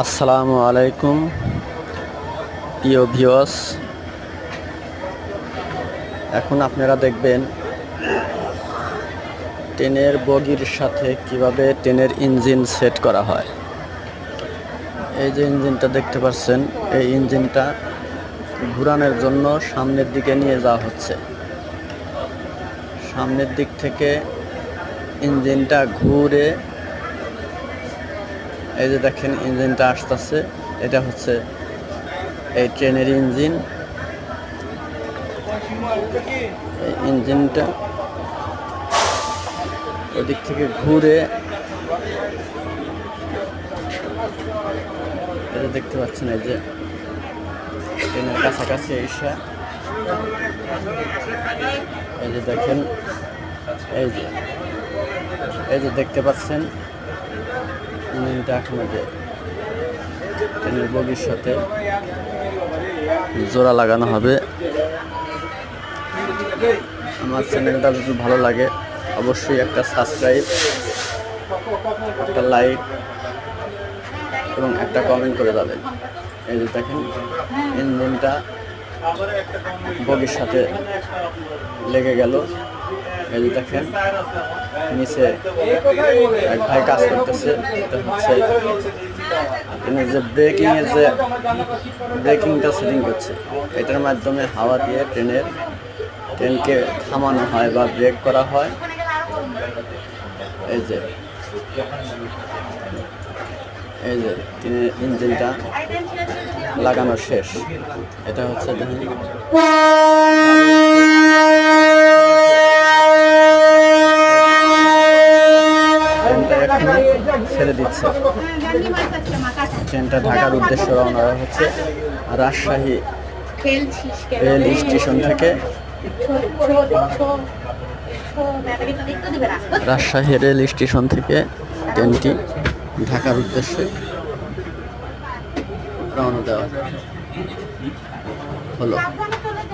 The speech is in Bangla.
আসসালামু আলাইকুম প্রিয় ভিউয়ার্স। এখন আপনারা দেখবেন ট্রেনের বগির সাথে কিভাবে ট্রেনের ইঞ্জিন সেট করা হয়। এই যে ইঞ্জিনটা দেখতে পাচ্ছেন, এই ইঞ্জিনটা ঘুরানোর জন্য সামনের দিকে নিয়ে যাওয়া হচ্ছে। সামনের দিক থেকে ইঞ্জিনটা ঘুরে, এই যে দেখেন ইঞ্জিনটা আসতেছে, এটা হচ্ছে এই ট্রেনের ইঞ্জিন। এই ইঞ্জিনটা ওদিক থেকে ঘুরে, এটা দেখতে পাচ্ছেন এই যে ট্রেনের কাছাকাছি এসে, এই যে দেখেন, এই যে দেখতে পাচ্ছেন ইঞ্জিনটা এখন যে ট্রেনের বগির সাথে জোড়া লাগানো হবে। আমার চ্যানেলটা যদি ভালো লাগে অবশ্যই একটা সাবস্ক্রাইব, একটা লাইক এবং একটা কমেন্ট করে যাবেন। এই যে দেখেন ইঞ্জিনটা বগির সাথে লেগে গেল। এই যে দেখেন নিচে এক ভাই কাজ করতেছে। এটা হচ্ছে যে ব্রেকিংটা সেটিং করছে। এটার মাধ্যমে হাওয়া দিয়ে ট্রেনকে থামানো হয় বা ব্রেক করা হয়। এই যে ট্রেনের ইঞ্জিনটা লাগানো শেষ। এটা হচ্ছে দেখেন ছেড়ে দিচ্ছে। ট্রেনটা ঢাকার উদ্দেশ্যে রওনা হচ্ছে রাজশাহী রেল স্টেশন থেকে। রাজশাহী রেল স্টেশন থেকে ট্রেনটি ঢাকার উদ্দেশ্যে রওনা দেওয়া হলো।